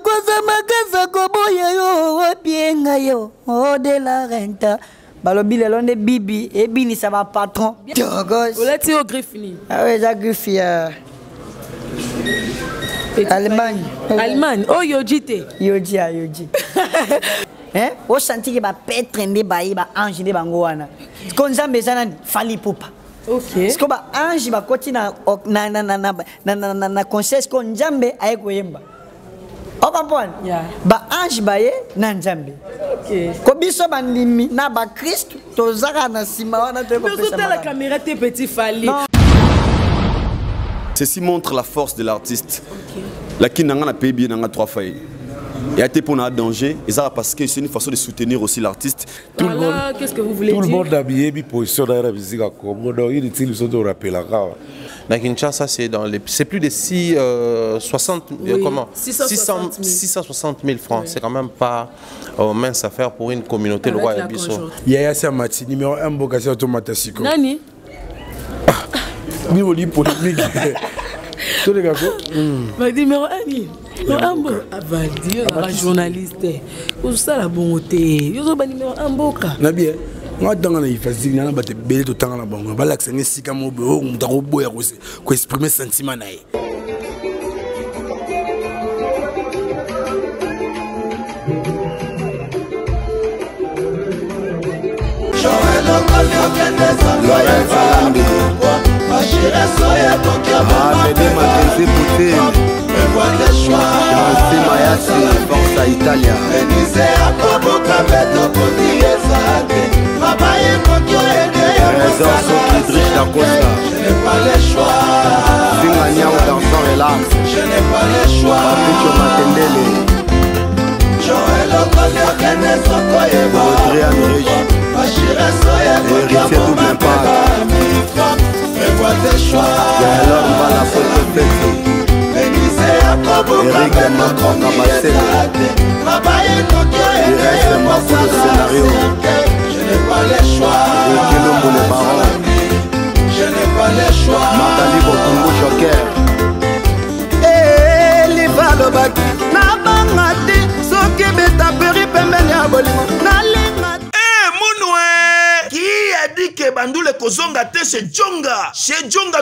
koza makasa koboya yo opienga yo o de la renta balobi lelo nde bibi ebinisa ba patron Dogos olati au griffini ah ouais za griffi Allemagne oh yoji hein o senti que ba petre nde ba yi ba ange nde bango wana ko nzambe sana fali pupa. Ok. Siko ba ange ba koti na conseil ko nzambe aye koyemba. O comprendre? Yeah. Ba ange ba ye na nzambe. Ok. Ko biso bandimi na ba Christ tozaka na sima wana to ko pesa. Mais la caméra tes petits fali. Ceci montre la force de l'artiste. Okay. La qui n'a pas payé bien 3 fois. Et a été pour un danger, et ça parce que c'est une façon de soutenir aussi l'artiste. Tout le monde, qu'est-ce que vous voulez dire? Tout le monde a bien mis position dans la musique à Congo. Donc il utilise le son de rappel à Gawa. La Kinshasa, c'est plus de 660 000 francs. Oui. C'est quand même pas mince affaire pour une communauté locale à Bisso. Il y a un Mati, numéro 1, Bokassi automatique. Nani? Ni au lit polémique. Tous les gars. Numéro 1, un journaliste. Où ça la bonté? Yo ba numéro 1 boka. Na bien. Moi dans la facile na ba te belé tout temps na bango. Ba l'accès sika mo bo ndako boya ko exprimer sentiment na ye. Forza Italia. Je n'ai pas le choix. Je n'ai pas le choix. Bandule kozonga te chez Djonga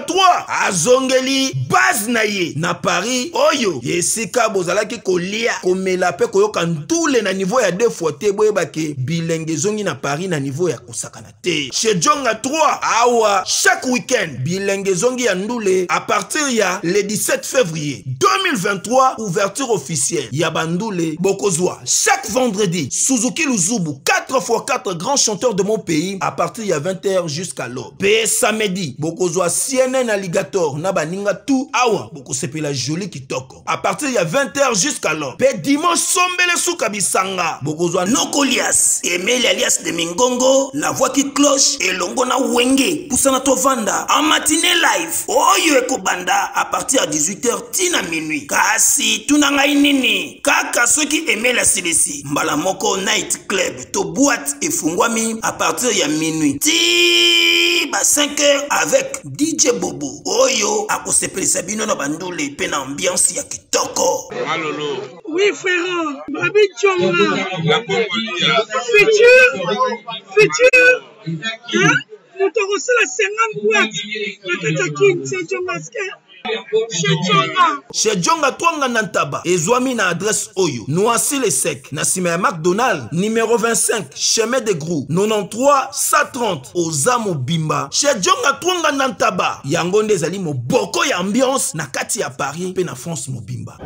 3 azongeli base na ye na Paris oyo yesika bozalaki kolia komela pe koyoka ndule na niveau ya 2 fois te boyebake bilenge zongi na Paris na niveau ya kosakana te chez Djonga 3 awa chaque week-end bilenge zongi ya ndule à partir ya le 17 février 2023 ouverture officielle ya bandule bokozwa chaque vendredi Suzuki Luzubu 4x4 grands chanteurs de mon pays à partir ya 20h jusqu'à l'aube. Pe samedi, bokozwa CNN Alligator na baninga tout awa boko sepela joli kitoko. À partir ya 20h jusqu'à l'aube. Pe dimanche sombele souka bisanga. Bokozwa Nokolias, Emile alias de Mingongo, la voix qui cloche et longo na wenge. Poussana to vanda en matinée live. Oyo eko banda à partir à 18h tina minuit. Kasi tunanga inini. Kaka ceux qui aimaient la CDC. Mbala moko night club to boîte et fungwami à partir ya minuit. Ba 5h avec DJ Bobo Oyo akosepelisa bino na bandule pe na ambiance ya kitoko. Malolo. Oui frère, Babi Djonga. Futur. Hein? Nous t'avons reçu la 50 boîtes. La Katakin, c'est Djonga. Chez Djonga Twanga Nantaba ezwami na adresse Oyo Noisy le Sec na sima ya McDonald numéro 25 chemin de Grou 93 130 Ozamo Bimba chez Djonga Twanga Nantaba yango nde ezali moboko ya ambiance na kati ya Paris pe na France mobimba.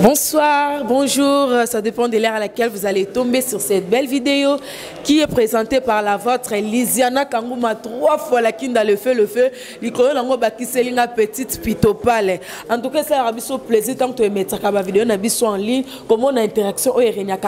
Bonsoir, bonjour, ça dépend de l'heure à laquelle vous allez tomber sur cette belle vidéo qui est présentée par la vôtre Lisiana Kangouma 3 fois la kin dans le feu, l'icône lango bakiselinga petite pitopale. En tout cas, ça a biso plaisir tant que tu mettre la vidéo na biso en ligne, comment on a interaction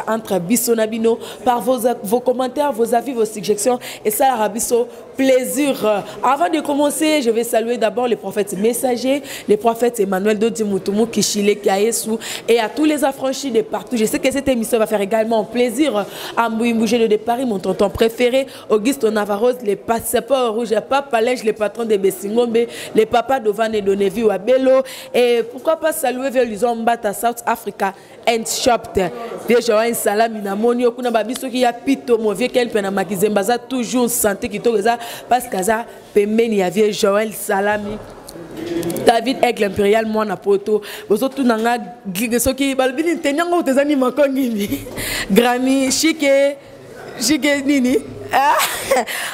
entre biso nabino par vos commentaires, vos avis, vos suggestions et ça a biso plaisir. Avant de commencer, je vais saluer d'abord les prophètes messagers, les prophètes Emmanuel Dodi Mutumu, Kishile, Kayesu et à tous les affranchis de partout. Je sais que cette émission va faire également plaisir à Mbouimbouge de Paris, mon tonton préféré, Augusto Navarro, les passeports rouges, Papa Lège, les patrons de Bessingombe, les papas d'Ovan et d'Onevi ou Abelo. Et pourquoi pas saluer vers Mbata South Africa and Shop. Déjà un salam inamoni okuna babiso ki ya pito mo vie kel pena makizembaza toujours santé ki to parce que ça pembeni ya vie Joël Salami David Aigle Impérial moi na poto bozo tout nanga soki balbini tenyango tezani makongi Grammy Chike nini.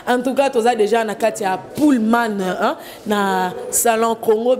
En tout cas, tu as déjà un Pullman dans Salon Congo,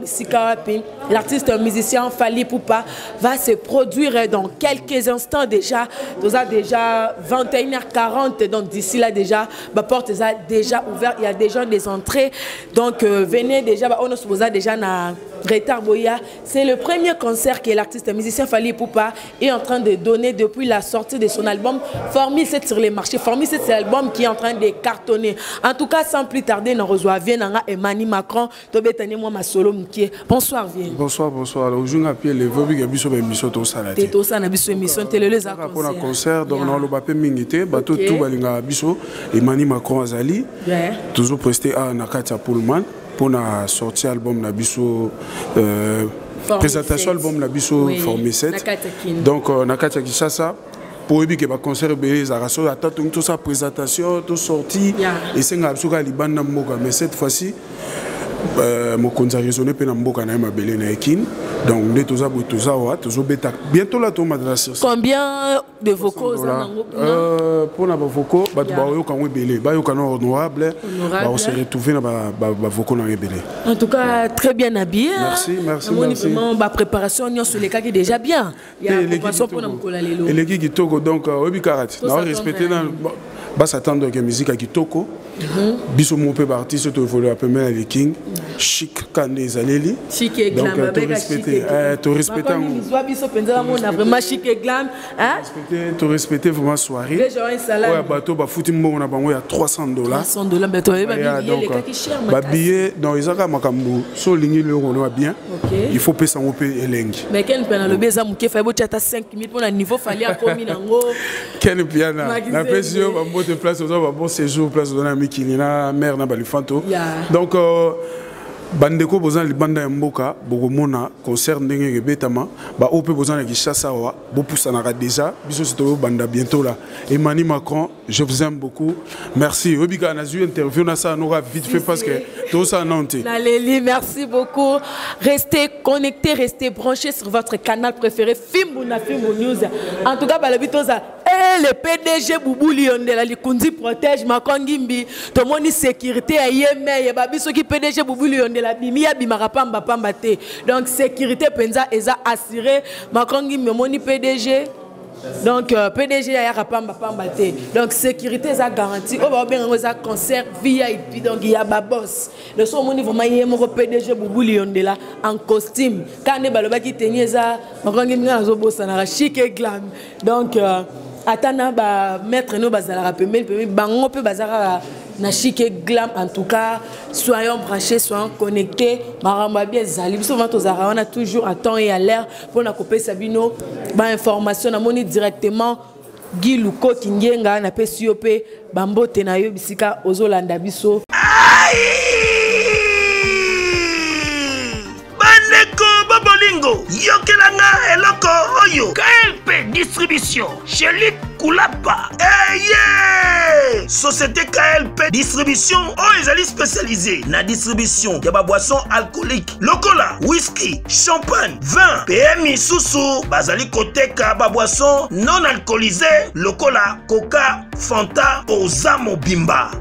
l'artiste musicien Fally Poupa va se produire dans quelques instants déjà. Tu as déjà 21h40, donc d'ici là déjà, la porte est déjà ouverte, il y a déjà des entrées. Donc venez déjà, on se pose déjà dans Retard Boya. C'est le premier concert que l'artiste musicien Fally Poupa est en train de donner depuis la sortie de son album Formule 7 sur les marchés. Formule 7, c'est l'album qui est en train de cartonner. En tout cas, sans plus tarder, nous reçoit Vienanga Emmanuel Macron. Bonsoir, Vien. Bonsoir. Alors, je m'appelle les Vobi Gabiso émission to salade. Teto sana biso émission télé les pour un concert donc on va pas mingité bateau tout balinga biso Emmanuel Macron azali. Toujours presté à Nakatia Pullman pour na sortir album na biso présentation album na biso Formule 7. Donc Nakatia Kishasa pour que le concert belé araso attend toute sa présentation toute sortie et c'est un absolu libana moka mais cette fois-ci mon concert résonné pe na mboka na ma belé na ekin donc de toza botoza wa tozo beta bientôt la tombe de la surface. Combien de vocaux pour na vocaux ba ba yo kan belé ba yo kan honorable ba on se retrouver na ba vocaux na belé. En tout cas très bien habillé. Merci. Vraiment ba préparation on sur les cas qui déjà bien. Il y a préparation pour na mokola lelo. Et les qui togo donc obi karate. Na respecter dans ba s'attendre que musique à kitoko. Biso mon peu artiste to évoluer après mais les king chic kande zaleli. Chic et glam to respecter biso penza mon vraiment chic et glam hein. Respecter vraiment soirée. Ouais bateau ba fouti mbongo na bango ya $300. $300 mais toi ba billet les cas qui cher ba billet dans izaka makambo so lingi le on va bien. Il faut payer son payer elengi. Mais quel pena le beza muke fa bo tata 5000 pour un niveau fali a komi nango. Quel piana na pression ba bote place ba bon séjour place dans la Kilina mère na balifanto donc bandeko bozana libanda ya mboka bokomona concert ndenge betama ba ope bozana Kinshasa wa bopusana déjà biso sito banda bientôt là Emmanuel Macron je vous aime beaucoup merci obika na zu interview na ça n'aura vite fait parce que tout ça nanté Naléli merci beaucoup restez connectés restez branchés sur votre canal préféré Fimbuna Fimbu News en tout cas balabitoza le PDG Boubou Liondela Likundi protège Macron Ngimbi to moni sécurité à yeme babiso ki PDG Boubou Liondela bimia bimara pamba pamba te donc sécurité penza eza assuré Macron Ngimbi moni PDG donc PDG ya pamba pamba te donc sécurité eza garantie o ba bien eza concert VIP donc il y a ba boss le son moni vraiment yemo PDG Boubou Liondela en costume quand ne baloba ki tenye eza Macron Ngimbi na zo bossa na chic et glam donc atana ba mettre no bazala pemel bango pe bazara na chic et glam en tout cas soyons branchés soyons connectés maramba bien zali souvent on a toujours à temps et à l'heure pour na couper sabino ba information na moni directement Guy Luko Kingenga na PCOP bambote na yo bisika ozolanda biso Bolingo, yokelanga eloko oyo KLP distribution chez Luc Koulapa. Yeah! Société KLP distribution oyo ezali spécialisée na distribution ya ba boissons alcooliques lokola whisky, champagne, vin, PMI susu bazali koteka ba boissons non alcoolisées lokola Coca, Fanta, Ozamo Bimba.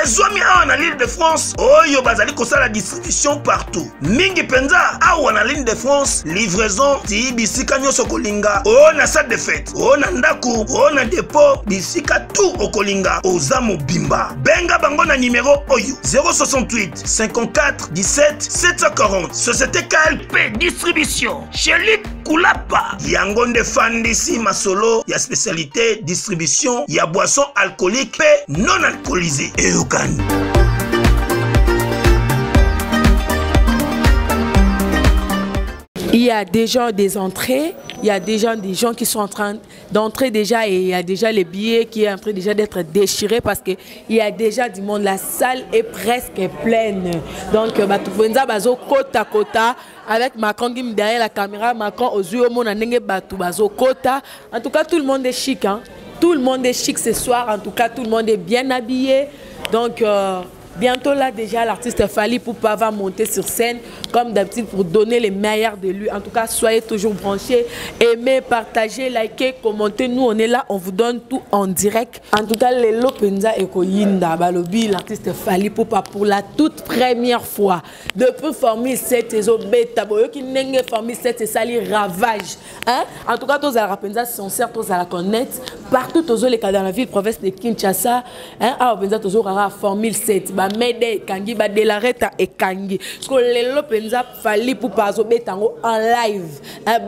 Zomi na l'île Stade de France oyo bazali kosala distribution partout mingi penza awa na ligne de France livraison ti bisika nyonso kolinga o na salle de fête o na ndaku o na dépôt bisika tout okolinga oza mobimba benga bango na numéro oyo 068 54 17 740 Société KLP distribution chez Luc Koulapa yango nde fandisi masolo ya spécialité distribution ya boisson alcoolique pe non alcoolisée et okani. Il y a déjà des entrées, il y a déjà des gens qui sont en train d'entrer déjà et il y a déjà les billets qui est en train déjà d'être déchirés parce qu'il y a déjà du monde. La salle est presque pleine. Donc, kota kota avec Macron qui derrière la caméra, Macron aux yeux, kota. En tout cas, tout le monde est chic. Hein? Tout le monde est chic ce soir. En tout cas, tout le monde est bien habillé. Donc, bientôt là déjà l'artiste Fally Ipupa va monter sur scène comme d'habitude pour donner les meilleurs de lui. En tout cas, soyez toujours branchés, aimez, partagez, likez, commentez. Nous on est là, on vous donne tout en direct. En tout cas, les Lopenza et Koyinda Balobi, l'artiste Fally Ipupa pour la toute première fois depuis Formule 7 et Beta Boyo qui n'engue Formule 7 et sali ravage. Hein? En tout cas, tous à la Penza sont certes tous à la connaître partout tous les cas dans la ville province de Kinshasa. Hein? À Penza toujours à Formule 7. Mede kangi ba delareta e kangi parce que lelo penza Fally Ipupa zo betango en live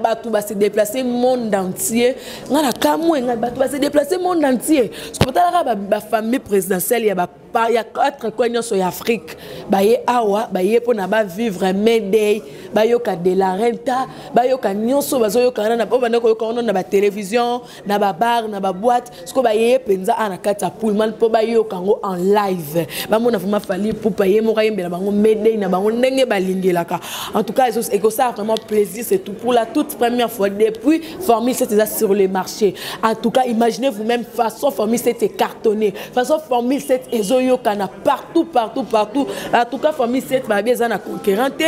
batu ba se déplacer monde entier ngana kamwe ngana batu ba se déplacer monde entier parce que tala ba famille présidentielle ya ba ya 4 coins sur Afrique ba ye awa ba ye pona ba vivre Mede ba yoka delareta ba yoka nyonso bazo yoka na ba bana ko yoka na ba télévision na ba bar na ba boîte parce que ba ye penza ana kata pullman po ba yoka ngo en live ba mona Fally Ipupa yemora yembela bango Mede na bango ndenge balingelaka. En tout cas, ça a vraiment plaisir, c'est tout pour la toute première fois depuis Formule 7 sur les marchés. En tout cas, imaginez vous-même façon Formule 7 est cartonné. Façon Formule 7 ezoyo kana partout. En tout cas, Formule 7 ba bien na concurrente.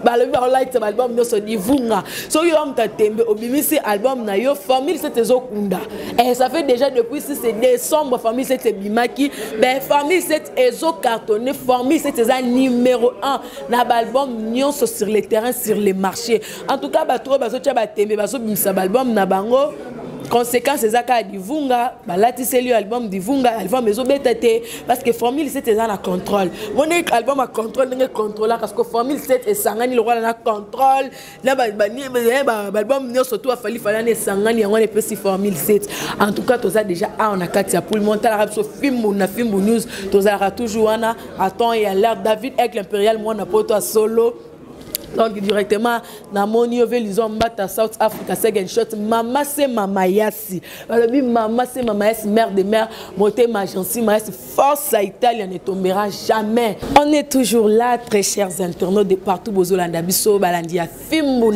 Album no so divunga so yo amta tembe obimisi album na yo Formule 7 ezokunda et ça fait déjà depuis si c'est décembre Formule 7 bimaki ben Formule 7 ezo cartonné Formule 7 eza numéro 1 na album nyonso sur les terrains sur les marchés. En tout cas ba trop bazo tia ba tembe bazo bimisa album na bango. Conséquence c'est ça divunga balati c'est lui album divunga album mezo betete parce que Formule 7 est en contrôle mon album a contrôle n'est contrôle parce que Formule 7 est sangani le roi na contrôle là album ne surtout a fallu ne sangani on est petit Formule 7. En tout cas tous a déjà on a katia pour le monter la so film news tous a toujours ana attends et à l'heure David avec l'impérial moi na poto solo. Donc directement na moni ovelizon mbata South Africa second shot mama c'est mama yasi balobi mama c'est mama yasi mère de mère moté ma gentil maïs force à Italie ne tombera jamais. On est toujours là très chers internautes de partout bozolanda biso balandi ya Fimbu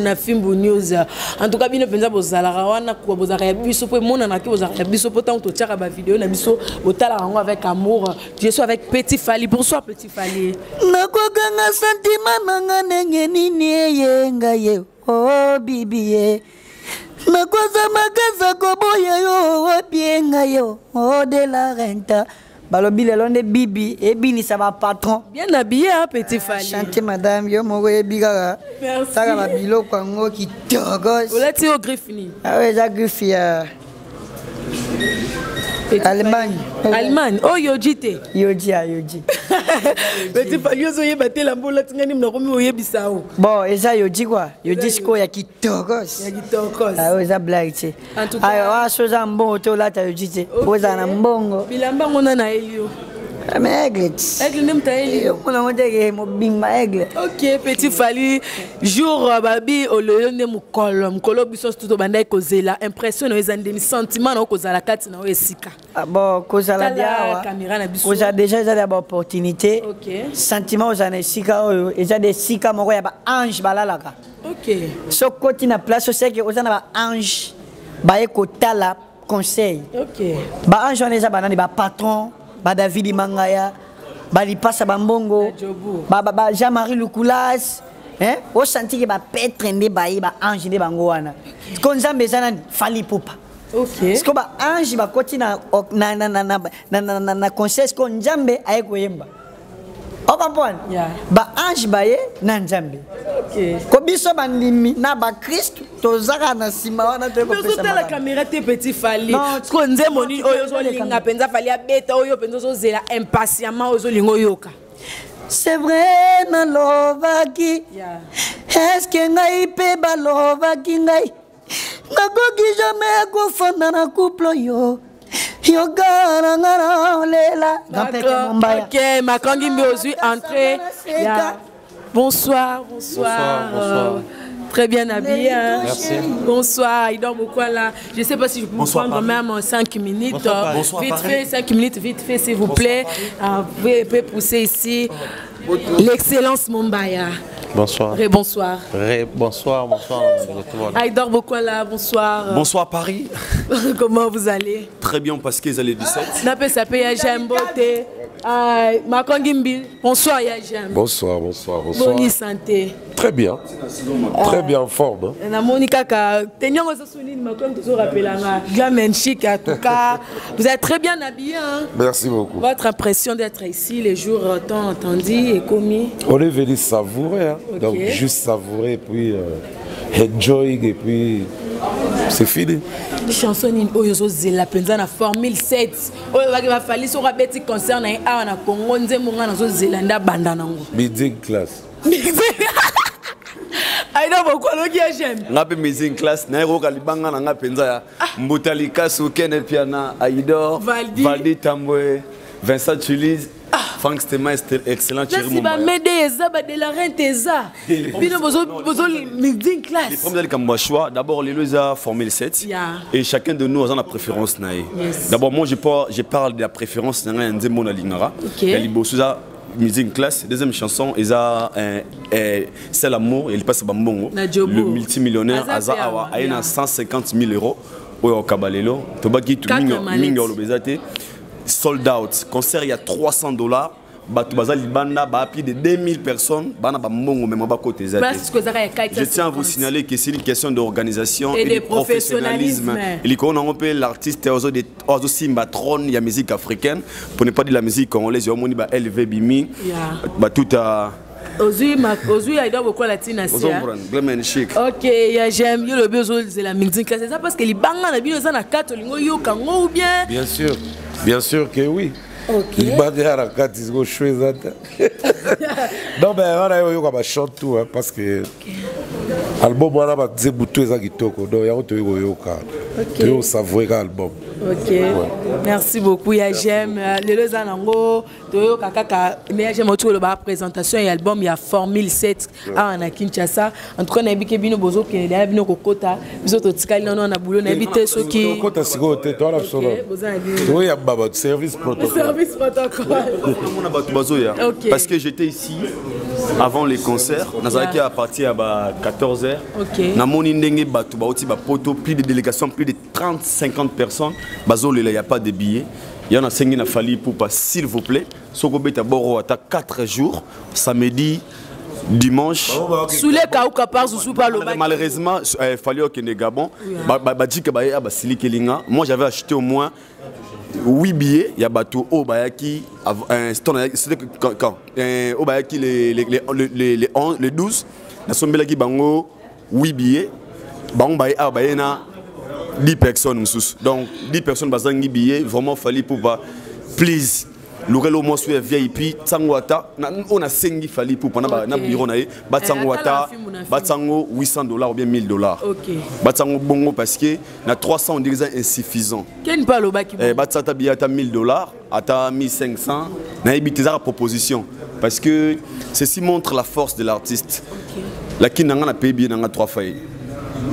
news. En tout cas bino penza bozala wana ko bozala biso po mona na ki bozala biso po tant to tchaka ba vidéo na biso botala rango avec amour. Je suis avec Petit Fally. Bonsoir Petit Fally. Nakoganga sentiment nanga nengeni niyenga ye oh bibi ye nakoza makaza koboya yo opienga yo oh de la renta balobi lelo nde bibi ebinisa ba patron bien habillé hein Petit Fally. Chanté madame yo moko ebikaka saka ba biloko yango kitoko olati au griffini ah ouais za griffi ya Allemagne. Oh Yojite. Yoji. Petit Fally ozo yeba te lambo la tingani mna komi oyebisa o. Bon, eza Yoji quoi. Yoji siko ya kitokos. Ya kitokos. Ah eza blague te. En tout cas, ah soza mbongo to la ta Yoji te. Oza na mbongo. Bilamba ngona na Elio. Mais aigle. Aigle nem ta Elio. On a monté mo bimba aigle. OK, Petit Fally jour babi oloyo ne mukolo biso tout banda kozela impression no ezandeni sentiment na kozala kati na esika. Ah bon, kozala dia. Caméra na biso. Oza déjà za ba opportunité. OK. Sentiment oza na esika oyo eza de sika moko ya ba ange balalaka. OK. So koti na place c'est que oza na ba ange ba ekotala conseil. OK. Ba ange on eza banani ba patron ba David Mangaya ba lipasa bambongo ba Jean-Marie Lukulas hein o senti que ba petre ndé ba ange ndé bango wana ko nzambe ezana Fally Ipupa. OK. Parce que ba ange ba koti na conseil ko nzambe aye koyemba On comprend? Ba ange baye na nzambe. Ko biso bandimi na ba Christ tozaka na sima wana te ko pesa. Mais la caméra te petit fali. Ko nzemoni oyo zo linga penza fali abeta oyo penza zo zela impatiemment ozo lingo yoka. C'est vrai na lovaki. Est-ce que ngai pe ba lovaki ngai? Nakoki jamais kofanda na couple yo. Yoga ngara lela. Ok, Makangi Mbiozu entrée. Bonsoir, bonsoir. Très bien habillé. Hein? Merci. Bonsoir, il dort beaucoup là. Je ne sais pas si je peux vous prendre même 5 minutes. Bonsoir, vite fait, 5 minutes, vite fait, s'il vous plaît. Vous pouvez pousser ici. L'excellence Mumbaya. Bonsoir. Bonsoir. Bonsoir, bonsoir. Aïdor Bokwala, bonsoir. Bonsoir Paris. Comment vous allez? Très bien parce qu'ils allaient 17. Nape Sapé Jambote. Makangimbi. Bonsoir Yajem. Bonsoir, bonsoir, bonsoir. Bonne santé. Très bien. Très bien en forme. Na Monica ka tenyon zo souline Makang toujours rappelanga. Glamen chic en tout cas. Vous êtes très bien habillé hein. Merci beaucoup. Votre impression d'être ici les jours tant entendus et commis. On est venu savourer hein. Okay. Donc juste savourer et puis enjoy et puis c'est fini. Les chansons oyozo zela penza na formule 7. Oyo va falli so rabeti concert na a na Congo nzembo nga na zo zela nda banda nango. Midi class. Aïda beaucoup lo qui j'aime. Ngape midi class na ero kalibanga na nga penza ya Mbutali Kasu Kene Piana Aïdor Valdi Tambwe Vincent Tuliz. Franck Stéma est excellent. Merci ba m'aider Ezaba de la rente Eza. Bino bozo midi class. Les premiers comme choix d'abord les loza formule 7 et chacun de nous a une préférence naïe. D'abord moi je parle de la préférence na nzembo na lingara. Et libosuza musique classe deuxième chanson c'est l'amour il passe bambongo le multimillionnaire Aza Awa a eu 150 000 euros au Kabalelo tobaki tu mingo lobezate sold out concert il y a $300 batu bazali banda ba plus de 2000 personnes bana ba mbongo même ba côté zate. Je tiens à vous signaler que c'est une question d'organisation et de professionnalisme. Il qu'on a appelé l'artiste ozo simba trône il y a musique africaine pour ne pas dire la musique congolaise yo moni ba LV Bimi ba tout à Aujourd'hui, il doit beaucoup latine ok, j'aime le besoin de la musique. C'est ça parce que les bangas na bino za na katolingo yo kango ou bien. Bien sûr que oui. Il m'a dit à la carte, il faut choisir. Non, mais on a eu comme chante tout parce que l'album on a dit bouton ça qui toque donc il y a autre eu au savourer l'album. Ok, merci beaucoup. J'aime les deux anango, Toyo Kaka, mais j'aime autour de la présentation et album. Il y a Formule 7 à Kinshasa. En tout cas, on a vu que Bino Bozo qui est là, Bino Kokota, nous autres Tikali, on a boulot, on a habité ceux qui. Kokota, c'est quoi? Tu as l'absolu. Oui, il y a Baba, service protocole. Service protocole. Parce que j'étais ici avant les concerts. Nazaki à partir à 14h. Na moni ndenge batu bauti ba poto plus de délégations, plus de 30-50 personnes. Bazole il y a pas de billets. Il y en a 5 qui fallu pour pas s'il vous plaît. Sokobeta Boro à 4 jours, samedi, dimanche. Sous les cas où malheureusement, il fallait que les Gabon, moi j'avais acheté au moins 8 billets. Il y a bateau au Bayaki, quand au Bayaki les 12, la Sombelaki Bango 8 billets, Bango Bayana Bayena 10 personnes. Donc 10 personnes bazangi billets, vraiment fallait pour pas please. L'oreille moi sur VIP Tsangwata on a 5 fallait pour pendant na bureau na Batsangwata Batsango $800 ou bien $1000. OK. Batsango bongo parce que na 300 on dirait insuffisant. Ken pas le baki. Batsata biata $1000 ata 1500 na ebiteza proposition parce que ceci montre la force de l'artiste. OK. La kinanga na pays bien na 3 failles.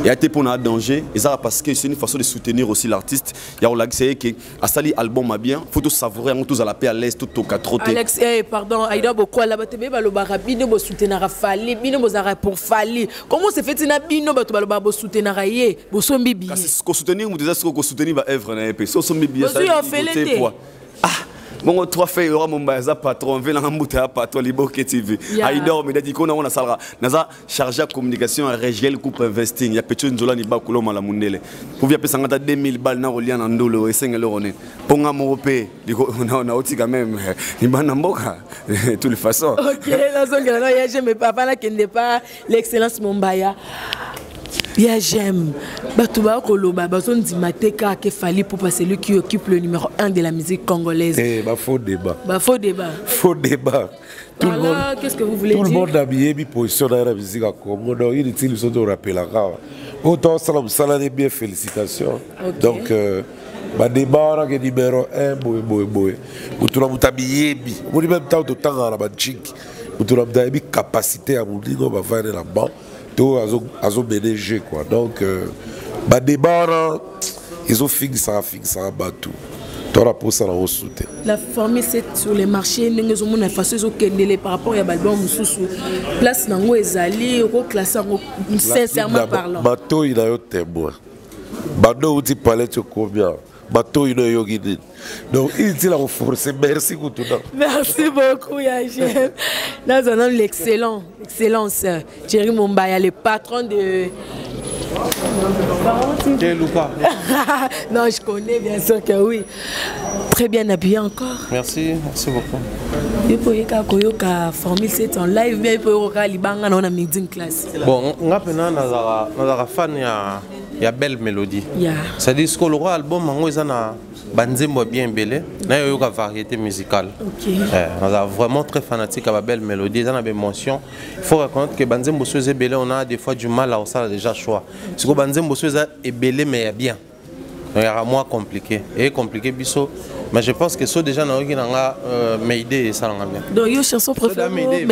Et à pour un danger, et ça parce que c'est une façon de soutenir aussi l'artiste. Il y a l'accès que à sali album a bien, faut tout savourer, on tous à la paix à l'aise, tout au quatre. Alex, pardon, Aïda beaucoup là bas te be balo barabino bo soutenir Fali, bino bo zara pour Fali. Comment se fait ina bino ba to balo ba bo soutenir yé, bo sombi bi. Parce que soutenir ou déjà ce que soutenir va œuvre na épée. So sombi bi ça. Ah Bon, 3 feuilles, il y aura mon baza patron, vient en bouteille patron, Liboke TV. Aïdor, mais dit qu'on a on a salra. Naza chargé à communication à Régiel Coupe Investing. Il y a petit Nzola ni Bakulo Malamundele. Pour via payer 2000 balles na Olian Andolo et 5 euros. Pour un européen, on a aussi quand même. Il m'a n'amboka de toutes les façons. Ok, la zone là, j'aime papa là qui n'est pas l'excellence Mombaya. Yeah, j'aime. Batouba Koloba, Bazon Dimateka, Kefali pour passer celui qui occupe le numéro 1 de la musique congolaise. Eh, bah faux débat. Bah faux débat. Faux débat. Tout le monde. Qu'est-ce que vous voulez dire? Tout le monde a bien mis position dans la musique à Congo. Donc il est utile de rappeler la rare. Autant ça l'a bien, félicitations. Okay. Donc bah débat là que numéro 1 boy. Pour tout le monde habillé bi. On dit même temps de temps à la banque. Pour tout le monde a capacité à mourir on va faire là-bas. Tout à ménager quoi. Donc bah débat là ils ont fixé ça bateau. La formule c'est sur les marchés, nous avons une façon de par rapport à l'album sous place nango ezali au classé sincèrement parlant. Bateau il a eu témoin. Bateau dit palais tu combien. Bateau il a eu guidé. Donc il dit la force. Merci pour tout ça. Merci beaucoup Yagem. Nous avons l'excellence Thierry Mombaya, le patron de non, je connais bien sûr que oui. Très bien habillé encore. Merci beaucoup. Il faut que Formule 7 en live, mais il faut que Libanga dans la meeting class. Bon, on a un fan, il y a belle mélodie. C'est-à-dire que le album, on a Banzembo bien belé, il y a une variété musicale. On est vraiment très fanatique à la belle mélodie, il y a une émotion. Il faut reconnaître que Banzembo est belé, on a des fois du mal à faire déjà choix. Parce que Banzembo est belé, mais il y a bien. Il y a moins compliqué. Et compliqué, biso. Mais je pense que ceux déjà dans le Mayday et ça l'a bien. Donc, il y a une chanson préférée. Mayday.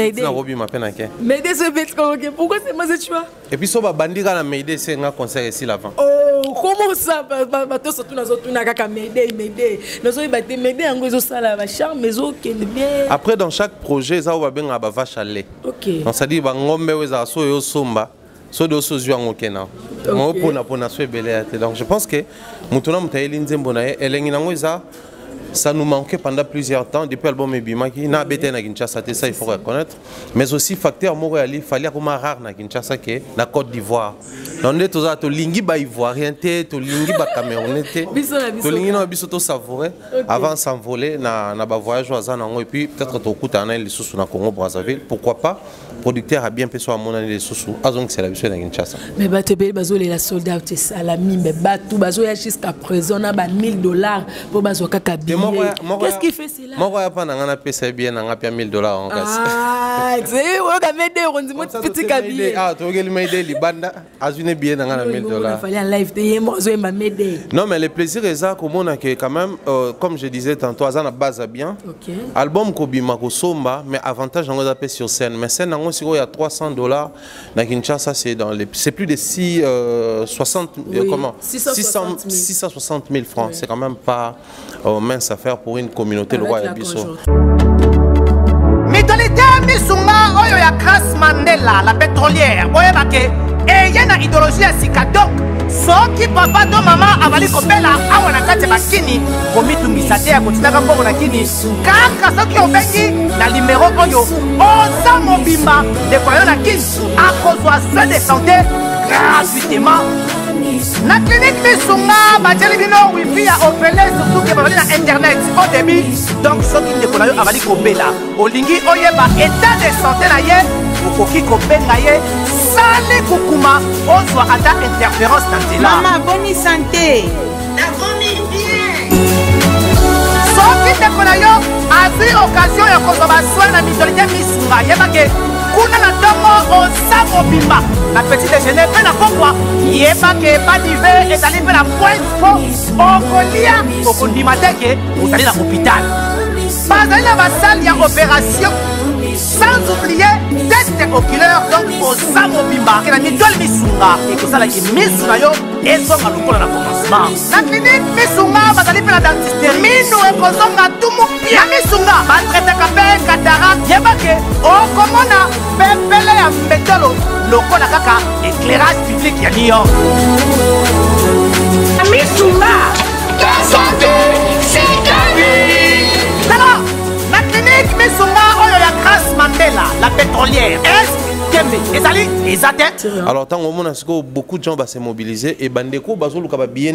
Mayday, c'est bête. Pourquoi c'est moi ce choix? Et puis, si on bandi dans la Mayday, c'est un concert ici l'avant. Oh, comment ça? Bateau surtout dans autres Mayday. Nous avons battu Mayday en gros ça la charme, mais ok bien. Après, dans chaque projet, ça va bien à vache à lait. Ok. On s'est dit, bangombe ça so yo somba. So de so jouer en okena. Moi pour na so belé. Donc, je pense que mutuna mutaeli nzembo na elengi nango ça nous manquait pendant plusieurs temps depuis l'album Ebimaki na bete na Kinshasa, ça il faut reconnaître, mais aussi facteur Montréal, il fallait comme rare na Kinshasa que na Côte d'Ivoire. On est tous à to lingi ba ivoirien té, to lingi ba camerounais té. To lingi na biso to savourer avant s'envoler na ba voyage au Zanango et puis peut-être to kuta na les sous na Congo Brazzaville, pourquoi pas. Producteur a bien pensé à mon année les sous azong c'est la biso na Kinshasa. Mais ba te bazo les sold out c'est salami mais ba tout bazo ya jusqu'à présent na ba $1000 pour bazo kaka. Qu'est-ce qu'il fait cela? Moi, je ne sais pas si bien $1000 en casse. Ah, tu sais, on dit mon petit cabinet. Ah, tu veux m'aider, Libanda, azune bien $1000. Il fallait en live, non, mais le plaisir est ça, quand même, comme je disais tantôt, à la base bien. Album Kobima Kosomba, mais avantage on a sur scène. Mais scène, il y a $300. Dans Kinshasa, c'est plus de 660 000 francs. C'est quand même pas mince affaire pour une communauté loi et biso. Mitolité misunga oyo ya Grace Mandela la pétrolière boyebake eyena idéologie ya sika donc soki papa to mama avali kopela awa na kati bakini komitungisa te ya kotinaka mbongo na kini kaka soki obengi na numéro oyo oza mobimba ndeko yo na kini akozwa soin de santé gratuitement. Na clinique Misunga, bajeli bino wifi ya opele surtout que bavali na internet au début. Donc soki ndeko na yo avali kobela olingi oyeba état de santé na ye okoki kobenga ye sali kukuma ozwa ata interférence na nzela. Maman, bonne santé. Nakomi bien. Soki ndeko na yo azwi occasion ya kozwa basoi na mitolité Misunga yebake kuna na ntongo oza mobimba na petit déjeuner mpe na pokwa yebake badive ezali mpe na point po okolia okondima teke ozali na hôpital bazali na basale ya opération sans oublier test oculaire donc oza mobimba ke na mitole Misunga ekosalaki misu na yo ezonga lokola na commencement na clinique Misunga bazali mpe na dentiste mino ekozonga tumu pia Misunga batretaka mpe cataracte yebake okomona pepele ya mbetolo lokola kaka éclairage public ya New York. Misunga, ta santé, c'est ta vie. Alors, tant que beaucoup de gens vont se mobiliser et Bandeko, bien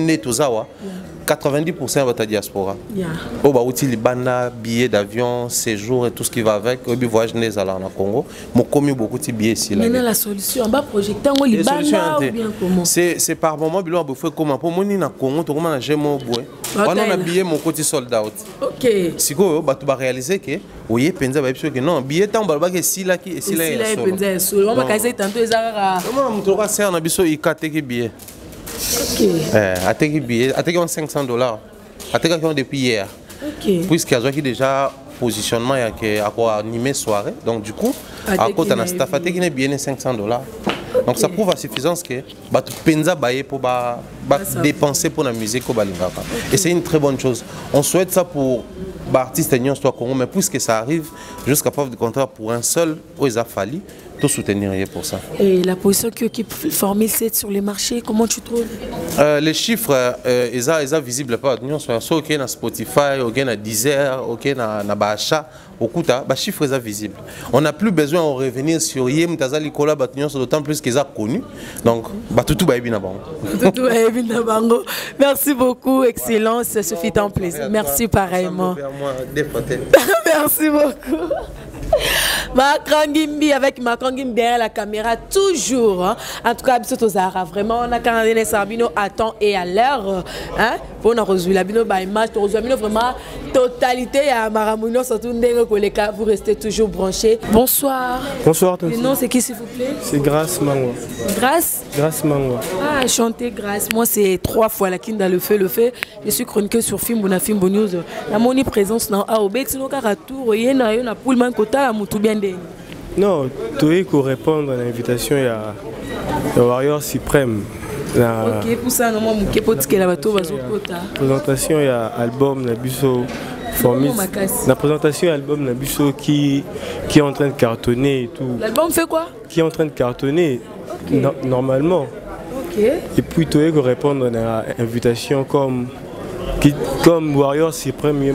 90% de la diaspora. Au bas outil banda, billets d'avion, séjour et tout ce qui va avec. Au voyage né à la Congo, mon commis beaucoup de billets ici. Mais la solution, on va projeter en Libana ou bien comment? C'est par moment bilan faut comment pour moi na Congo tout comment j'ai mon bois. On a billet mon côté sold out. OK. Si go ba tu vas réaliser que oui penza ba que non billet tant ba que si là qui si là penza solo. On va caser tantôt ezara. Comment mon troka c'est na biso ikate ki billet. OK. Attaquer billet, attaquer $500. Attaquer depuis hier. OK. Puisqu'il y a déjà positionnement et à quoi animer soirée. Donc du coup, à côté de staff attaquer les billets $500. Donc ça prouve à suffisance que tu penza bailler pour dépenser pour la musique au Balingaka. Et c'est une très bonne chose. On souhaite ça pour artistes et soit Congo, mais puisque ça arrive jusqu'à preuve de contrat pour un seul, ils ont fallu tout soutenir pour ça. Et la position qui occupe Formule 7 sur les marchés, comment tu trouves? Les chiffres, ils sont visibles pas. Nous sommes sur Spotify, na Deezer, na Bacha, les chiffres sont visibles. On n'a plus besoin de revenir sur Yem, Tazali Kola, d'autant plus qu'ils sont connus. Donc, tout va bien. Merci beaucoup, excellence, ce fut un plaisir. Merci pareillement. Merci beaucoup. Macron-Gimbi avec Macron-Gimbi derrière la caméra toujours hein. En tout cas biso Zara vraiment on a canadien Sarbino à temps et à l'heure hein pour nous résoudre la bino by match to résoudre vraiment totalité à Maramuno surtout ndenge koleka vous restez toujours branchés. Bonsoir. Bonsoir tous. Le nom c'est qui s'il vous plaît? C'est Grâce Mangwa. Grâce? Grâce Mangwa. Ah chanter Grâce. Moi c'est 3 fois la Kinda le fait. Je suis chroniqueur sur Film News. La moni présence dans AOB tino kaka tour yena yo na Pullman kota la mutu bien de. Non, tu es pour répondre à l'invitation il y a Warrior Suprême. OK, pour ça non moi muke potike la bato bazokota. Présentation il y a album na biso Formule. La présentation album na biso qui est en train de cartonner et tout. L'album fait quoi? Qui est en train de cartonner normalement. OK. Et puis tu es pour répondre à l'invitation comme Warrior Suprême il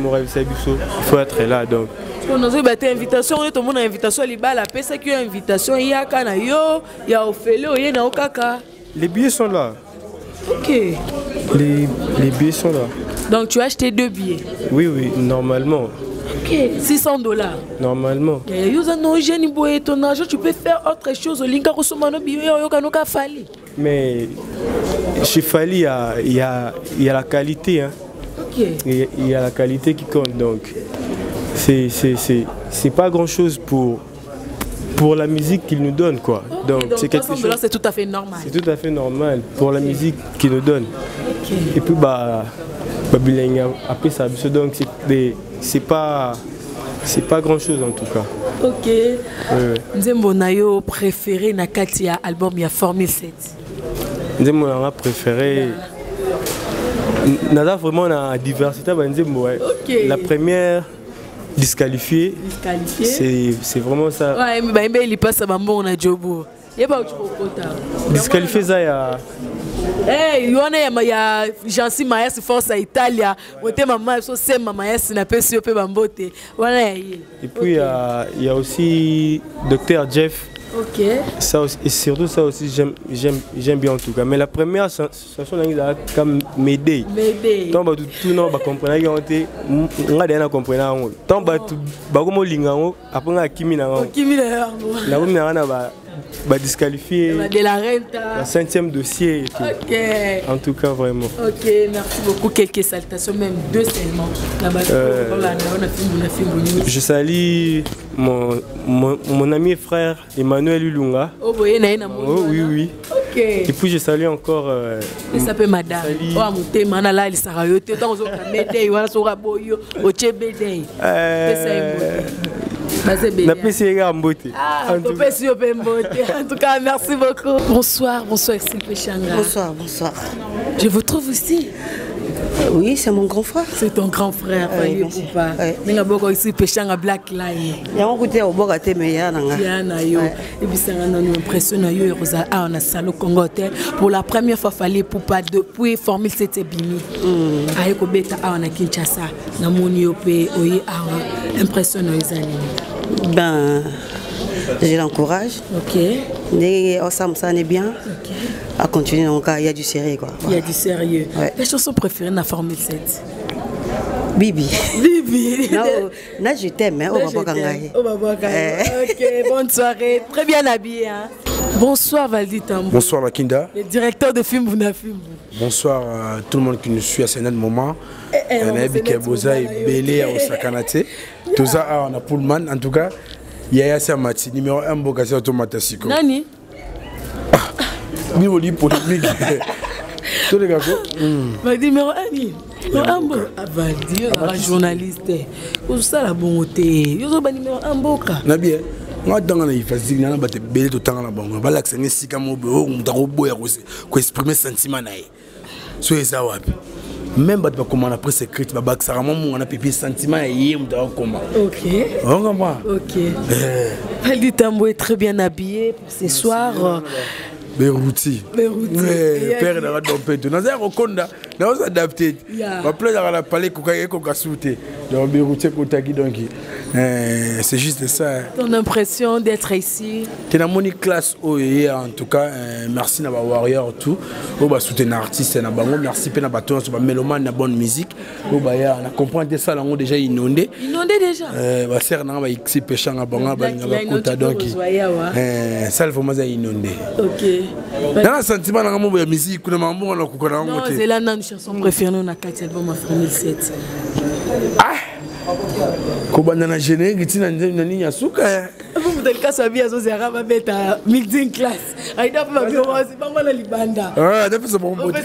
faut être là donc. On a une invitation, on a une invitation à l'Ibala, c'est qu'il y a une invitation, il y a Kanayo, il y a Ophélo, il y a Okaka. Les billets sont là. OK. Les billets sont là. Donc tu as acheté 2 billets? Oui, normalement. OK, $600. Normalement. Ton argent, tu peux faire autre chose. Mais chez Fali, il y a la qualité. Hein. OK. Il y a la qualité qui compte donc. C'est pas grand chose pour la musique qu'il nous donne quoi. Okay, donc c'est quelque chose. C'est tout à fait normal. C'est tout à fait normal pour la musique qu'il nous donne. Okay. Et puis après ça donc c'est pas grand chose en tout cas. OK. Nzembo nayo préféré na Katia album ya Formule 7. Nzembo na préféré nada vraiment na diversité Nzembo. OK. La première disqualifié. C'est vraiment ça. Ouais, mais il passe à Bambo on a Jobo. Il pas disqualifié ça ya. Eh, il y a Jansi Maes force à Italia. On était maman so c'est maman Maes na pe si pe Bambote. Voilà. Et puis il y a aussi Dr Jeff. OK. Ça aussi, et surtout ça aussi j'aime bien en tout cas. Mais la première chanson là comme Médé. Tant ba tout non ba comprendre que on nga déjà comprendre. Tant ba comme lingango après nga kimi na. Kimi na. Na ba disqualifié. De la renta. Le 5e dossier et tout. OK. En tout cas vraiment. OK, merci beaucoup. Quelques salutations même 2 seulement. Là-bas je salue mon ami et frère Emmanuel Ulunga. Oh oui. OK. Et puis je salue encore il s'appelle madame. Oh amuté manala il sera yo te dans médé wala sora boyo o chebede. En tout cas, merci beaucoup. Bonsoir, Simpechanga. Bonsoir. Je vous trouve ici. Oui, c'est mon grand frère. C'est ton grand frère, Fali Poupa. Nous avons ici Pechanga Black Line. Il y a un côté au bord de Meyana. Et puis ça nous impressionne on a salon Congo pour la première fois Fali Poupa depuis Formule 7 Bini. Ayeko beta on a Kinshasa. Na moni opé oyi impressionne les amis. Ben Je l'encourage. Ok. Ça est bien. Ok. À continuer, donc il y a du sérieux quoi. Il y a du sérieux. Ouais. La chanson préférée de la Formule 7? Bibi. Bibi. Là, je t'aime, hein. Ok, bonne soirée. Très bien habillé. Hein. Bonsoir Valdi Tambo. Bonsoir Makinda. Le directeur de film Bounafim. Bonsoir à tout le monde qui nous suit à ce moment. On a Bika Boza et Belé à Osakanate. Tout ça, on a Pullman. En tout cas, il y a Yassia Mati, numéro 1 Bokassi Automatasiko. Nani? Niveau polémique. Tous les gars. Valdi numéro 1. Numéro 1. Valdi, un journaliste. Où ça la bonté? Yo zo ba numéro 1 Boka. Na bien. Moi dans les facile na ba te belé tout temps na bango. Ba l'accès ni sika mo bo ndako boya ko exprimer sentiment na ye. So eza wapi. Même ba pas comment après secret ba bak ça maman on a pipi sentiment et yé ndako comment. OK. On comprend. OK. Valdi Tambo est très bien habillé pour ce soir. Berouti. Père de la dompette. Nous avons reconnu, nous avons adapté. On peut la parler qu'on a sauté. Donc Berouti Kotagi donc. C'est juste ça. Ton impression d'être ici? Tu as mon classe en tout cas merci na ba warrior tout. On va soutenir artiste na bango merci pe na baton sur ba mélomane na bonne musique. On va ya na comprendre ça là on déjà inondé. Inondé déjà. Ba ser na ba xi péchant na bango ba na ba kota donc. Ça le vraiment inondé. OK. Dans le sentiment de la musique, on a un peu de non, c'est là une chanson préférée dans la 4 album à Formule 7. Ah! Comment on a gêné, qui tient une ligne à souka. Vous avez le cas de Via Zozera, va mettre à mixing class. Il doit faire c'est pas mal à Libanda. Ah, d'après ça va remonter.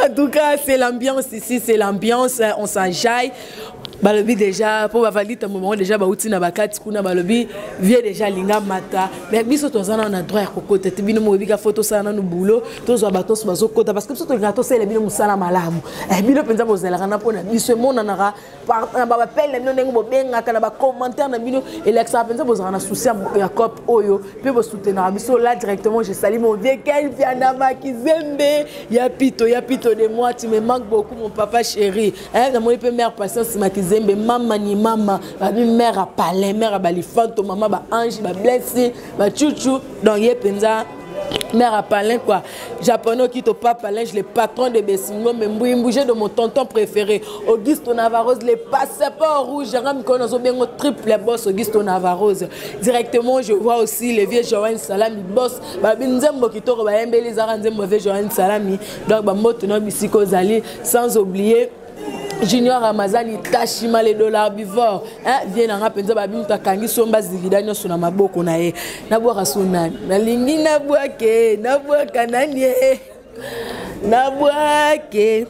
En tout cas, c'est l'ambiance ici, c'est l'ambiance, on s'enjaille. Balobi déjà pour Valdi Tambo déjà bauti na bakati kuna balobi vie déjà linga mata mais biso tozana na droit ya kokota tibino mo bika photo sana no boulot tozo bato so bazokota parce que biso to ngato sele bino musala malamu bino penza bozela kana pona biso mona na ba appel bino ndengo bobenga kana ba commentaire na bino et l'exa penza bozana souci ya cop oyo pe bo soutenir biso là directement je salue mon vieux Ken Pianama Kizembe ya pito de moi tu me manques beaucoup mon papa chéri hein na moi pe mère patience Zembe maman ni maman babi mère à palais mère à balifanto maman ba ange ba blessé ba chouchou donc yé penza mère à palais quoi japonais qui to pas palais le patron de Bessingo mais bouger de mon tonton préféré Augusto Navarro les passeports rouges ram kono bien triple boss Augusto Navarro directement je vois aussi le vieux Joanne Salami boss babi nzembo kitoko ba embeli zara nzembo vieux Joanne Salami donc ba moto no bisiko zali sans oublier Junior Ramazani Tashima les dollars bivor hein vient en penza ba bimta kangi somba zigida nyoso na maboko na ye na bwaka sunani na lingi na bwake na bwaka nani na bwake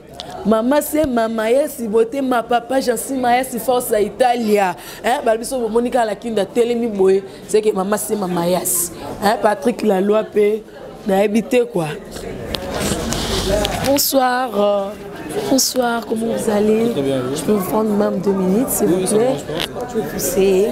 maman c'est maman yesi beauté ma papa Jansi Mayasi force à Italia hein balbiso Monica la kinda telemi boye c'est que maman c'est maman yasi hein Patrick la loi pe na habité quoi. Bonsoir. Bonsoir, comment vous allez? Très bien, oui. Je peux vous prendre même 2 minutes, s'il vous plaît. Je vais pousser.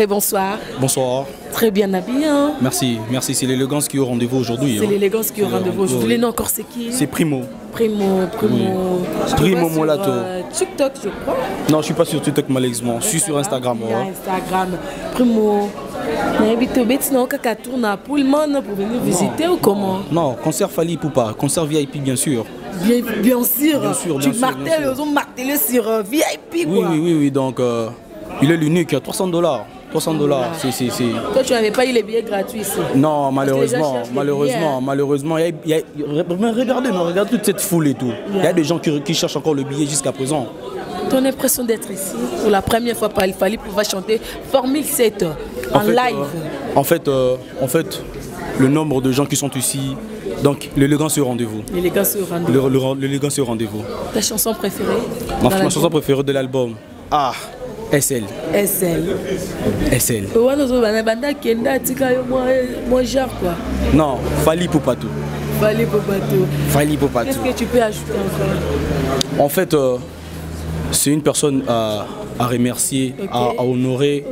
Bonsoir. Bonsoir. Très bien habillé. Hein? Merci, merci. C'est l'élégance qui est au rendez-vous aujourd'hui. C'est l'élégance qui est au rendez-vous aujourd'hui. Les noms encore, c'est qui? C'est Primo. Primo Molato. TikTok, je crois. Non, je ne suis pas sur TikTok malheureusement. Je suis sur Instagram. Instagram. Primo. Pour venir visiter ou comment? Non, concert Fali Poupa, concert VIP bien sûr. Bien sûr. Tu martèles, ils ont martelé sur VIP quoi. Oui, donc il est l'unique, $300. $300, c'est... Toi, tu n'avais pas eu les billets gratuits ici? Non, malheureusement. Regarde toute cette foule et tout. Il y a des gens qui cherchent encore le billet jusqu'à présent. Ton impression d'être ici pour la première fois par il fallait pouvoir chanter Formule 7 en live. En fait, le nombre de gens qui sont ici, donc l'élégance est au rendez-vous. L'élégance est au rendez-vous. L'élégance est au rendez-vous. Ta chanson préférée? Ma chanson préférée de l'album. SL. Non, Fali Poupatou. Qu'est-ce que tu peux ajouter encore? En fait, c'est une personne à remercier, à honorer.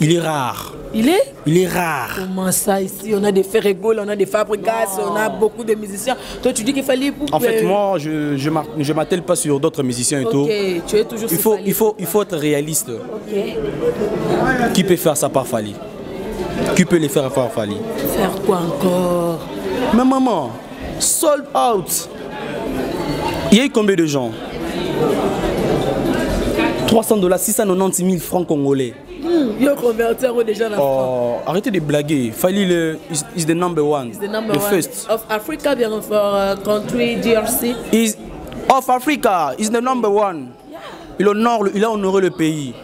Il est rare. Il est rare. Comment ça ici? On a des Ferrego, on a des Fabregas, on a beaucoup de musiciens. Toi tu dis qu'il fallait pour... En fait moi je m'attelle pas sur d'autres musiciens et tout. Tu es toujours il faut être réaliste. Qui peut faire ça par Fally? Qui peut les faire par Fally? Faire quoi encore? Mais maman, sold out. Il y a eu combien de gens? 300 $, 696 000 francs congolais. Yo convertir déjà la France. Arrêtez de blaguer. Fally is the number one. Is the number the one first. of Africa, bien for country DRC. Is of Africa is the number one. Il a honoré le pays.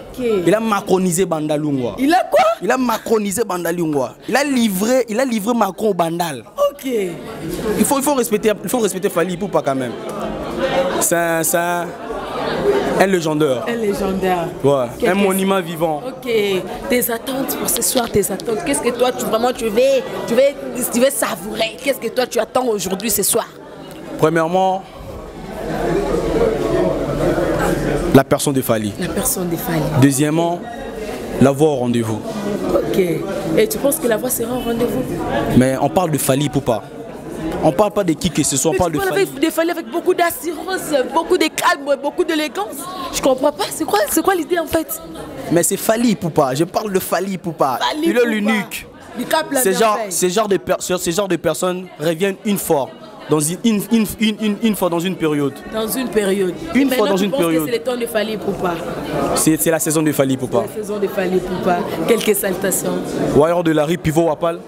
Il a macronisé Bandalungwa. Il a quoi? Il a macronisé Bandalungwa. Il a livré Macron au Bandal. Ok. Il faut respecter Fally pour pas quand même. C'est un légendaire. Un légendaire. Ouais. Un monument vivant. Ok. Tes attentes pour ce soir, tes attentes. Qu'est-ce que toi tu veux savourer? Qu'est-ce que toi tu attends aujourd'hui ce soir? Premièrement, la personne de Fally. La personne de Fally. Deuxièmement, la voix au rendez-vous. Ok. Et tu penses que la voix sera au rendez-vous? Mais on parle de Fally pour pas. On parle pas de qui que ce soit, on parle de Fally. De Fally avec beaucoup d'assurance, beaucoup de calme, beaucoup d'élégance. Je comprends pas, c'est quoi l'idée en fait? Mais c'est Fally Poupa, je parle de Fally Poupa. Il est l'unique. Ces genres de personnes reviennent une fois dans une fois dans une période. Dans une période. Une fois dans une période. C'est le temps de Fally Poupa. C'est la saison de Fally Poupa. C'est la saison de Fally Poupa. Quelques salutations. Warrior de la rue, Pivot Wapal,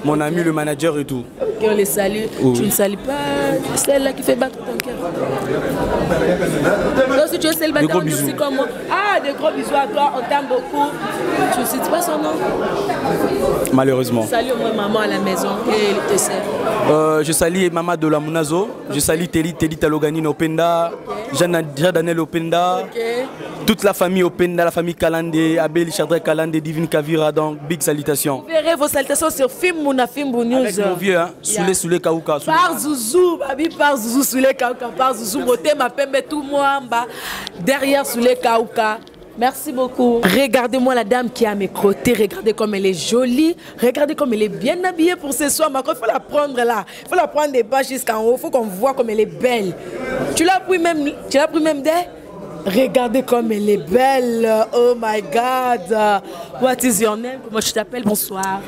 mon ami le manager et tout. On les salue. Tu ne salues pas celle-là qui fait battre ton cœur. Donc si tu es célibataire, on aussi comme moi. Ah, des gros bisous à toi, on t'aime beaucoup. Tu ne cites pas son nom? Malheureusement. Salut moi maman à la maison et tes sœurs. Je salue maman de la Munazo. Je salue Teli Talogani Openda, Jean-Daniel Openda, toute la famille Openda, la famille Kalande, Abel Chadre Kalande, Divine Kavira, donc big salutations. Vous verrez vos salutations sur Fimbouna Fimbo News. Avec mon vieux, hein, Soulé Kaouka. Par Zouzou, Babi par Zouzou, Soulé Kaouka, par Zouzou, Moté, ma pembe, tout moi en bas, derrière Soulé Kaouka. Merci beaucoup. Regardez-moi la dame qui est à mes côtés. Regardez comme elle est jolie. Regardez comme elle est bien habillée pour ce soir. Il faut la prendre là. Il faut la prendre des bas jusqu'en haut. Il faut qu'on voit comme elle est belle. Tu l'as pris même des? Regardez comme elle est belle. Oh my God. What is your name? Comment tu t'appelles? Bonsoir.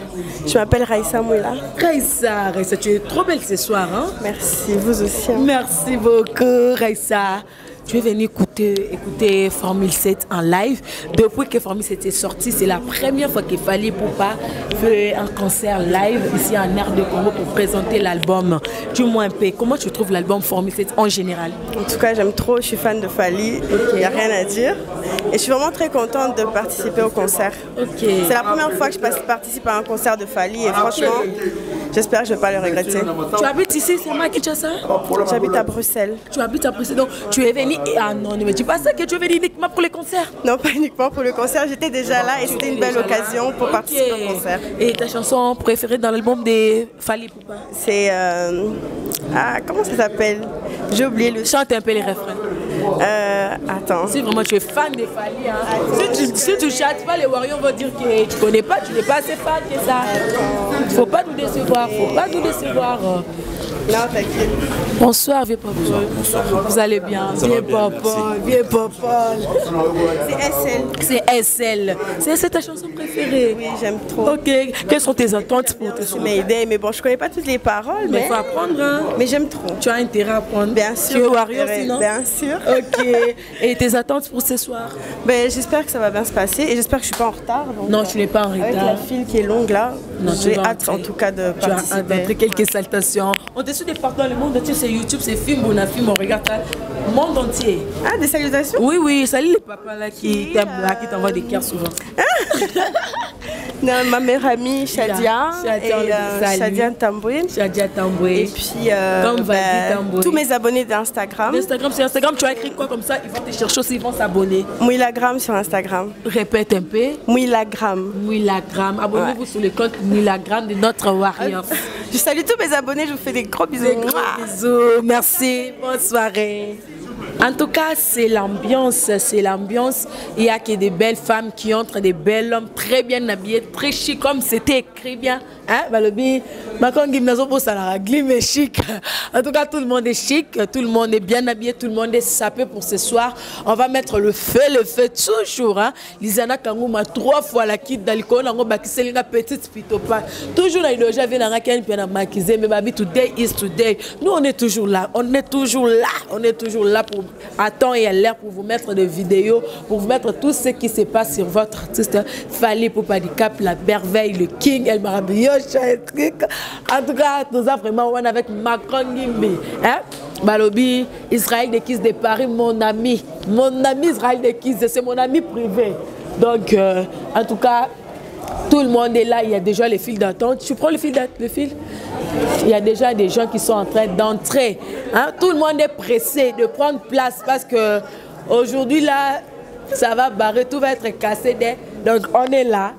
Je m'appelle Raissa Mouila. Raissa, tu es trop belle ce soir. Hein? Merci, vous aussi. Hein. Merci beaucoup, Raissa. Tu es venu écouter Formule 7 en live. Depuis que Formule 7 est sorti, c'est la première fois qu'il fallait Poupa faire un concert live ici en Air de Congo pour présenter l'album. Dis-moi un peu, comment tu trouves l'album Formule 7 en général? En tout cas, j'aime trop, je suis fan de Fally, il n'y a rien à dire. Et je suis vraiment très contente de participer au concert. C'est la première fois que je participe à un concert de Fally et franchement, j'espère que je ne vais pas le regretter. Tu habites ici, c'est moi qui Kinshasa? J'habite à Bruxelles. Tu habites à Bruxelles, donc tu es venu... Ah non, ne me dis pas ça que tu es venu uniquement pour les concerts. Non, pas uniquement pour le concert, j'étais déjà là et c'était une belle occasion pour participer au concert. Et ta chanson préférée dans l'album de Fally Poupa? C'est... comment ça s'appelle? J'ai oublié le... Chante un peu les refrains. Attends. Si vraiment tu es fan de Fally, hein. Si tu chattes pas, les Warriors vont dire que tu connais pas, tu n'es pas assez fan que ça. Il faut pas nous décevoir, Non, t'inquiète. Bonsoir, vieux papa. Bonsoir. Vous allez bien? Vieux papa. C'est SL. C'est ta chanson préférée? Oui, j'aime trop. Ok. Quelles sont tes attentes pour tes chansons? Mais bon, je connais pas toutes les paroles. Mais il faut apprendre. Hein? Mais j'aime trop. Tu as intérêt à apprendre. Bien sûr. Tu es Warrior sinon? Bien sûr. Ok. Et tes attentes pour ce soir? Ben, j'espère que ça va bien se passer et j'espère que je suis pas en retard. Donc, non, tu n'es pas en retard. Avec la file qui est longue là, j'ai hâte en tout cas de participer. Tu as entré quelques salutations. On te suit de partout dans le monde entier, c'est YouTube, c'est Fimbouna Fimbo, on regarde ça. Monde entier. Ah, des salutations? Oui, salut les papas là qui t'aiment là, qui t'envoient des cœurs souvent. Non, ma meilleure amie Shadia et Shadia Tamboué. Et puis tous mes abonnés d'Instagram. Sur Instagram, tu as écrit quoi comme ça? Ils vont te chercher aussi, ils vont s'abonner. Mouilagram sur Instagram. Répète un peu. Mouilagram. Abonnez-vous sur le compte Mouilagram de notre Warrior. Je salue tous mes abonnés, je vous fais des gros bisous. Des gros bisous, merci, bonne soirée. En tout cas, c'est l'ambiance, c'est l'ambiance. Il y a que des belles femmes qui entrent, des belles hommes très bien habillés, très chic, comme c'était écrit bien. Hein, Balobi, Macron Gymnasio pour ça la glim est chic. En tout cas, tout le monde est chic, tout le monde est bien habillé, tout le monde est sapé pour ce soir. On va mettre le feu toujours. Hein. Liziana Kangouma 3 fois la quitte d'aliko, on va kisser une petite pitopa. Toujours là, il doit jamais la raquette puis on a maquisé, mais baby today is today. Nous on est toujours là, on est toujours là pour à temps et à l'heure pour vous mettre des vidéos, pour vous mettre tout ce qui se passe sur votre artiste Fally Ipupa Cap, la merveille, le king, El Marabillo. En tout cas, nous avons vraiment avec Macron Gimbi, hein? Balobi, Israël de Kiss de Paris, mon ami Israël de Kiss, c'est mon ami privé. Donc, en tout cas, tout le monde est là. Il y a déjà les files d'attente. Tu prends le fil? Il y a déjà des gens qui sont en train d'entrer. Hein? Tout le monde est pressé de prendre place parce que aujourd'hui là, ça va barrer, tout va être cassé. Donc, on est là.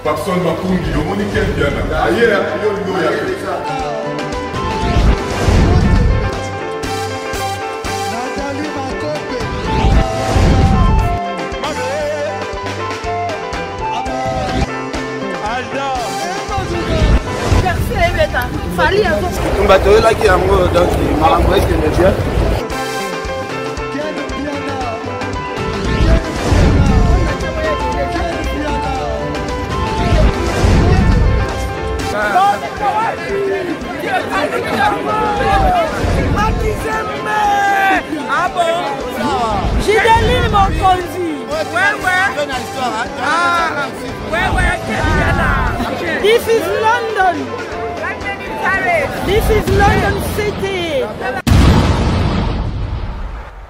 Patson Makungi, le monde qui est bien là. Ailleurs, il y a Fali avant. On va te là qui a moi donc malgré que le bien. Ah bon? J'ai mon conduit. Ouais. Ah, ouais. This is London. This is London City.